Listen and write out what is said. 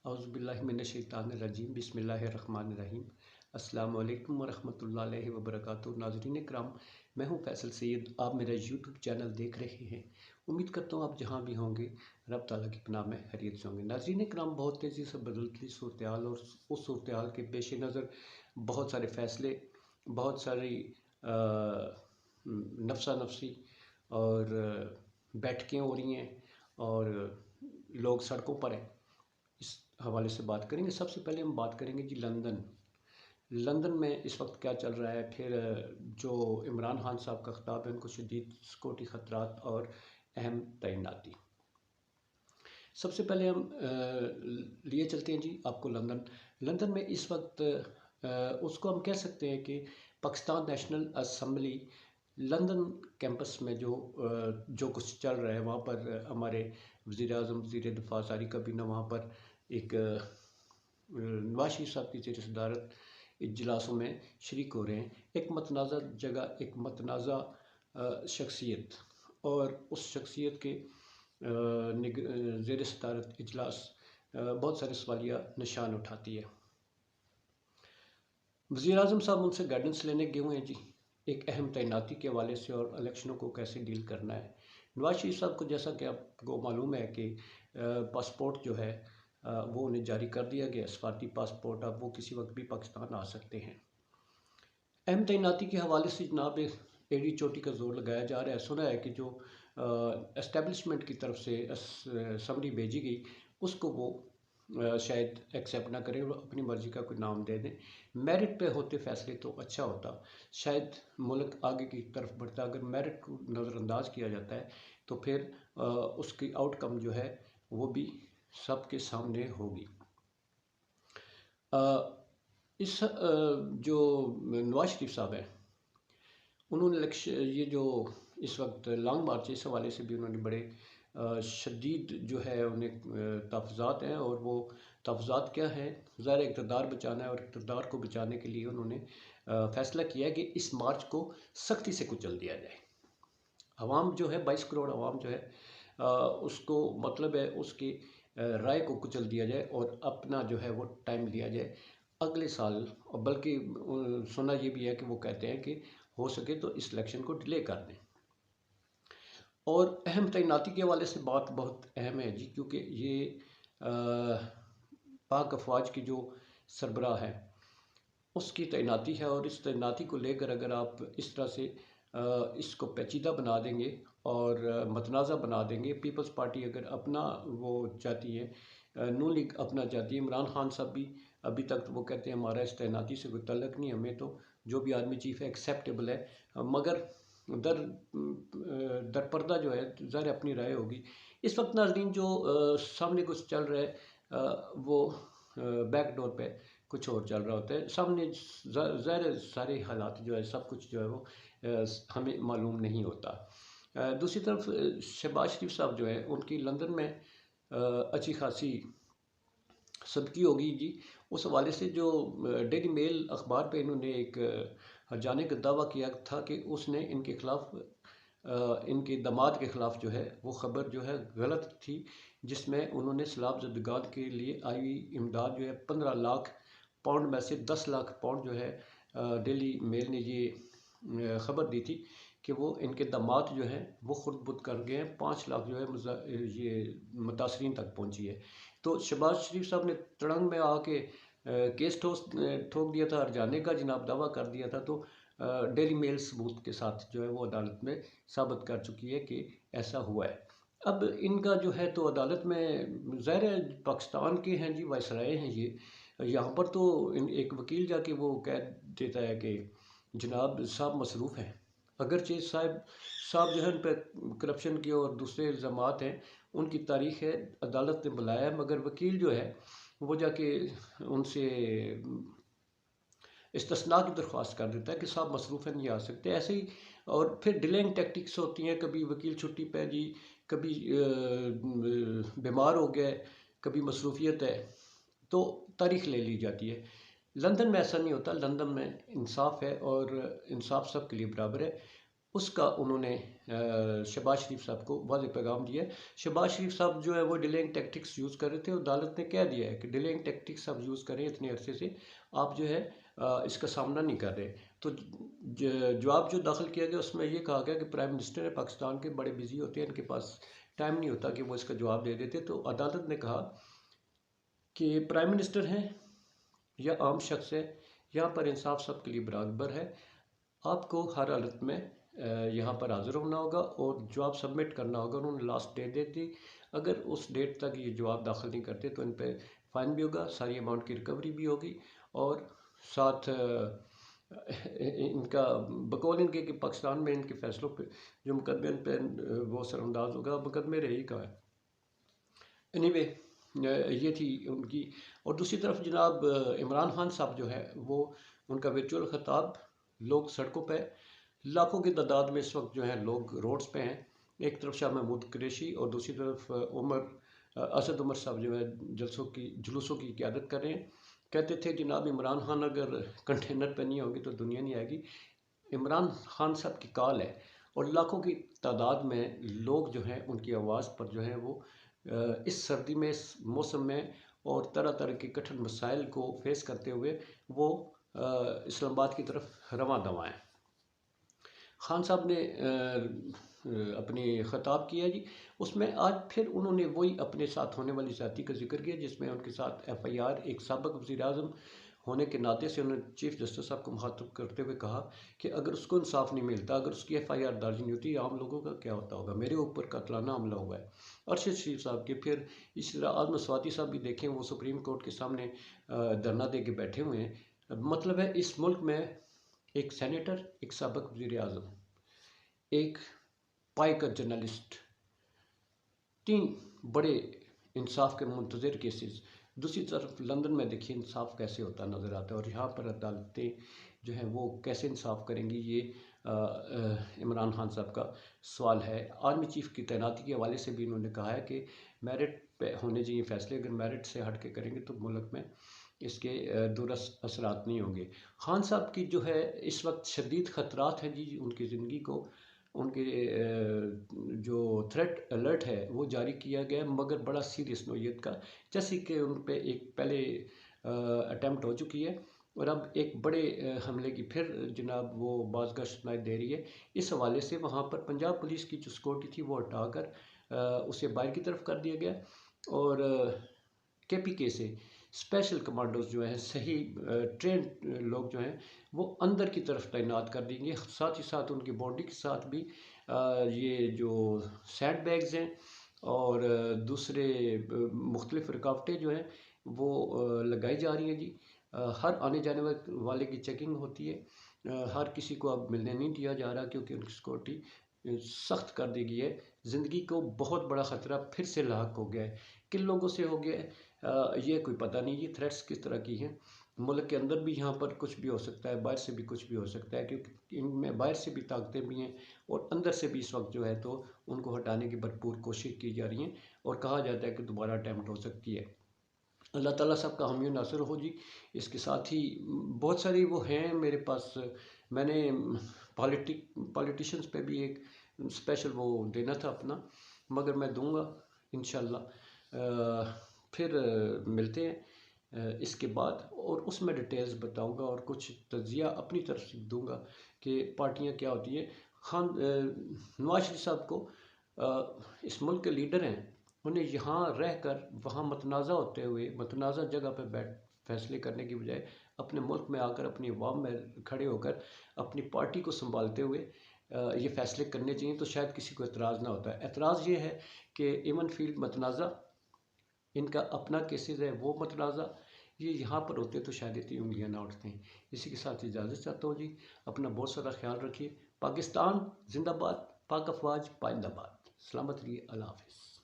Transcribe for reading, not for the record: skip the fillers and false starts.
औज़ुबिल्लाहिमिनश्शैतानिर्रजीम बिस्मिल्लाहिर्रहमानिर्रहीम। अस्सलामु अलैकुम वरहमतुल्लाहि वबरकातुहू। नाज़रीन इकराम, मैं हूँ फैसल सैयद। आप मेरा यूट्यूब चैनल देख रहे हैं। उम्मीद करता हूँ आप जहाँ भी होंगे रब ताला की पनाह में खैरियत से होंगे। नाज़रीन इकराम, बहुत तेज़ी से बदलती सूरत हाल और उस सूरत हाल के पेश नज़र बहुत सारे फ़ैसले, बहुत सारी नफसा नफसी और बैठकें हो रही हैं और लोग सड़कों पर हैं। इस हवाले से बात करेंगे। सबसे पहले हम बात करेंगे जी लंदन में इस वक्त क्या चल रहा है। फिर जो इमरान खान साहब का खिताब है, उनको शदीद सिक्योरिटी ख़तरात और अहम तैनाती। सबसे पहले हम लिए चलते हैं जी आपको लंदन में इस वक्त उसको हम कह सकते हैं कि Pakistan national assembly London campus में जो कुछ चल रहा है, वहाँ पर हमारे वज़ीर-ए-आज़म, वज़ीर दिफ़ा सारी काबीना वहाँ पर एक नवाज शरीफ साहब की ज़ेर सदारत इजलासों में शरीक हो रहे हैं। एक मतनाज़ा जगह, एक मतनाज़ा शख्सियत, और उस शख्सियत के ज़ेर सदारत इजलास बहुत सारे सवालिया निशान उठाती है। वज़ीर-ए-आज़म साहब उनसे गाइडेंस लेने गए हुए हैं जी, एक अहम तैनाती के हवाले से और इलेक्शनों को कैसे डील करना है। नवाज शरीफ साहब को, जैसा कि आपको मालूम है कि पासपोर्ट जो है वो उन्हें जारी कर दिया गया, सफारती पासपोर्ट। अब वो किसी वक्त भी पाकिस्तान आ सकते हैं। अहम तैनाती के हवाले से जनाब एड़ी चोटी का जोर लगाया जा रहा है। सुना है कि जो एस्टेब्लिशमेंट की तरफ से समरी भेजी गई, उसको वो शायद एक्सेप्ट ना करें, अपनी मर्ज़ी का कोई नाम दे दें। मेरिट पे होते फ़ैसले तो अच्छा होता, शायद मुल्क आगे की तरफ बढ़ता। अगर मेरिट को नज़रअंदाज किया जाता है तो फिर उसकी आउटकम जो है वो भी सबके सामने होगी। इस जो नवाज शरीफ साहब हैं, उन्होंने ये जो इस वक्त लॉन्ग मार्च, इस हवाले से भी उन्होंने बड़े शदीद जो है उन्हें तहफ़्फ़ुज़ात हैं। और वो तहफ़्फ़ुज़ात क्या हैं? ज़ाहिर इक़्तिदार बचाना है, और इक़्तिदार को बचाने के लिए उन्होंने फ़ैसला किया कि इस मार्च को सख्ती से कुचल दिया जाए। अवाम जो है, 22 करोड़ अवाम जो है, उसको मतलब है उसकी राय को कुचल दिया जाए और अपना जो है वो टाइम लिया जाए अगले साल। और बल्कि सुना ये भी है कि वो कहते हैं कि हो सके तो इस इलेक्शन को डिले कर दें। और अहम तैनाती के हवाले से बात बहुत अहम है जी, क्योंकि ये पाक अफवाज की जो सरबराह है उसकी तैनाती है। और इस तैनाती को लेकर अगर आप इस तरह से इसको पेचीदा बना देंगे और मतनाज़ा बना देंगे, पीपल्स पार्टी अगर अपना वो चाहती है, नून लीग अपना चाहती है, इमरान खान साहब भी अभी तक तो वो कहते हैं हमारा इस तैनाती से कोई तल्लक नहीं, हमें तो जो भी आर्मी चीफ है एक्सेप्टेबल है। मगर दर पर्दा जो है ज़ाहिर अपनी राय होगी। इस वक्त नाज़रीन जो सामने कुछ चल रहा है वो बैक डोर पे कुछ और चल रहा होता है। सामने ज़ाहिर सारे हालात जो है, सब कुछ जो है वो हमें मालूम नहीं होता। दूसरी तरफ शहबाज शरीफ साहब जो है, उनकी लंदन में अच्छी खासी सदकी होगी जी। उस हवाले से जो डेली मेल अखबार पे इन्होंने एक हर्जाने का दावा किया था कि उसने इनके ख़िलाफ़, इनके दामाद के ख़िलाफ़ जो है वो ख़बर जो है गलत थी, जिसमें उन्होंने सैलाब ज़दगान के लिए आई हुई इमदाद जो है 15 लाख पाउंड में से 10 लाख पाउंड जो है डेली मेल ने ये ख़बर दी थी कि वो इनके दामाद जो हैं वो खुद बुद कर गए हैं। 5 लाख जो है ये मुतासरीन तक पहुंची है। तो शहबाज शरीफ साहब ने तड़ंग में आके केस ठोक दिया था, हर्जाने का जनाब दावा कर दिया था। तो डेली मेल सबूत के साथ जो है वो अदालत में साबित कर चुकी है कि ऐसा हुआ है। अब इनका जो है तो अदालत में ज़ाहिर है पाकिस्तान के हैं जी, वायसराय हैं ये। यहाँ पर तो एक वकील जाके वो कह देता है कि जनाब साहब मसरूफ़ हैं, अगरचे साहब जो है उन पर करप्शन की और दूसरे इल्ज़ामात हैं, उनकी तारीख़ है, अदालत ने बुलाया है, मगर वकील जो है वो जाके उनसे इस्तिस्ना की दरख्वास्त कर देता है कि साहब मसरूफ़ हैं, नहीं आ सकते। ऐसे ही और फिर डिलेइंग टैक्टिक्स होती हैं, कभी वकील छुट्टी पे है जी, कभी बीमार हो गया, कभी मसरूफियत है, तो तारीख़ ले ली जाती है। लंदन में ऐसा नहीं होता, लंदन में इंसाफ है और इंसाफ सब के लिए बराबर है। उसका उन्होंने शहबाज शरीफ साहब को वाज़ेह पैगाम दिया है। शहबाज शरीफ साहब जो है वो डिलेइंग टैक्टिक्स यूज़ कर रहे थे और अदालत ने कह दिया है कि डिलेइंग टैक्टिक्स आप यूज़ करें इतने अरसे से, आप जो है इसका सामना नहीं कर रहे। तो जवाब जो दाखिल किया गया उसमें ये कहा गया कि प्राइम मिनिस्टर है पाकिस्तान के, बड़े बिजी होते हैं, इनके पास टाइम नहीं होता कि वो इसका जवाब दे देते। तो अदालत ने कहा कि प्राइम मिनिस्टर हैं या आम शख्स है, यहाँ पर इंसाफ सबके लिए बराबर है। आपको हर हालत में यहाँ पर हाज़िर होना होगा और जवाब सबमिट करना होगा। उन्होंने लास्ट डेट दे दी, अगर उस डेट तक ये जवाब दाखिल नहीं करते तो इन पर फ़ाइन भी होगा, सारी अमाउंट की रिकवरी भी होगी और साथ इनका बकौल इनके कि पाकिस्तान में इनके फ़ैसलों पे जो मुकदमे पे वो असरअंदाज होगा, मुकदमे रही का है। एनीवे ये थी उनकी। और दूसरी तरफ जनाब इमरान खान साहब जो है वो उनका वर्चुअल खिताब, लोग सड़कों पे लाखों की तादाद में इस वक्त जो है लोग रोड्स पे हैं। एक तरफ शाह महमूद कुरैशी और दूसरी तरफ असद उमर साहब जो है जुलूसों की क़यादत कर रहे हैं। कहते थे जनाब इमरान खान अगर कंटेनर पे नहीं होंगे तो दुनिया नहीं आएगी। इमरान खान साहब की कॉल है और लाखों की तादाद में लोग जो हैं उनकी आवाज़ पर जो है वो इस सर्दी में, इस मौसम में और तरह तरह के कठिन मसाइल को फेस करते हुए वो इस्लामाबाद की तरफ रवां दवा हैं। खान साहब ने अपनी ख़िताब किया जी, उसमें आज फिर उन्होंने वही अपने साथ होने वाली ज़्यादती का जिक्र किया जिसमें उनके साथ FIR, एक साबिक़ वज़ीर-ए-आज़म होने के नाते से उन्होंने चीफ जस्टिस साहब को मुखातब करते हुए कहा कि अगर उसको इंसाफ नहीं मिलता, अगर उसकी FIR दर्ज नहीं होती, आम लोगों का क्या होता होगा। मेरे ऊपर कातलाना हमला हुआ है। अरशद शरीफ साहब के, फिर इसी तरह आज़म स्वाति साहब भी देखें, वो सुप्रीम कोर्ट के सामने धरना दे के बैठे हुए हैं। मतलब है इस मुल्क में एक सेनेटर, एक साबिक़ वज़ीर-ए-आज़म, एक पाई का जर्नलिस्ट, 3 बड़े इंसाफ के मुंतज़िर केसेस। दूसरी तरफ लंदन में देखिए इंसाफ कैसे होता नज़र आता है और यहाँ पर अदालतें जो हैं वो कैसे इंसाफ करेंगी, ये इमरान खान साहब का सवाल है। आर्मी चीफ की तैनाती के हवाले से भी उन्होंने कहा है कि मेरिट पे होने चाहिए फ़ैसले, अगर मेरिट से हट के करेंगे तो मुल्क में इसके दुरुस्त असरात नहीं होंगे। खान साहब की जो है इस वक्त शदीद ख़तरात हैं जी उनकी ज़िंदगी को, उनके जो थ्रेट अलर्ट है वो जारी किया गया है, मगर बड़ा सीरियस नोयत का, जैसे कि उन पे एक पहले अटैम्प्ट हो चुकी है और अब एक बड़े हमले की फिर जनाब वो बाज़गाह सुनाई दे रही है। इस हवाले से वहाँ पर पंजाब पुलिस की जो सिक्योरिटी थी वो हटाकर उसे बाहर की तरफ कर दिया गया और KPK से स्पेशल कमांडोज जो हैं, सही ट्रेन लोग जो हैं वो अंदर की तरफ तैनात कर देंगे। साथ ही साथ उनकी बॉडी के साथ भी ये जो सैंड बैग्स हैं और दूसरे मुख्तलिफ रुकावटें जो हैं वो लगाई जा रही हैं जी। हर आने जाने वाले की चेकिंग होती है। हर किसी को अब मिलने नहीं दिया जा रहा क्योंकि उनकी सिक्योरिटी सख्त कर दी गई है। ज़िंदगी को बहुत बड़ा ख़तरा फिर से लाक हो गया है। किन लोगों से हो गया है ये कोई पता नहीं। ये थ्रेट्स किस तरह की हैं, मुल्क के अंदर भी यहाँ पर कुछ भी हो सकता है, बाहर से भी कुछ भी हो सकता है, क्योंकि इनमें बाहर से भी ताकतें भी हैं और अंदर से भी इस वक्त जो है तो उनको हटाने की भरपूर कोशिश की जा रही है और कहा जाता है कि दोबारा अटैम्प्ट हो सकती है। अल्लाह ताला सब का हामी नासिर हो जी। इसके साथ ही बहुत सारी वो हैं मेरे पास, मैंने पॉलिटिशियंस पे भी एक स्पेशल वो देना था अपना, मगर मैं दूंगा इंशाल्लाह। फिर मिलते हैं इसके बाद और उसमें डिटेल्स बताऊंगा और कुछ तजिया अपनी तरफ से दूंगा कि पार्टियां क्या होती हैं। नवाज शरीफ साहब को इस मुल्क के लीडर हैं, उन्हें यहाँ रहकर वहाँ मतनाज़ा होते हुए मतनाज़ा जगह पर बैठ फैसले करने की बजाय अपने मुल्क में आकर अपनी अवाम में खड़े होकर अपनी पार्टी को संभालते हुए ये फ़ैसले करने चाहिए, तो शायद किसी को एतराज़ ना होता है। एतराज़ ये है कि इवन फील्ड मतनाज़ा, इनका अपना केसेस है वो मतनाज़ा, ये यहाँ पर होते तो शायद इतनी उंगलियाँ ना उठती। इसी के साथ इजाज़त चाहता हूँ जी। अपना बहुत सारा ख्याल रखिए। पाकिस्तान जिंदाबाद, पाक अफवाज पाइंदाबाद। सलामत रहिए। अल्लाह हाफ़िज़।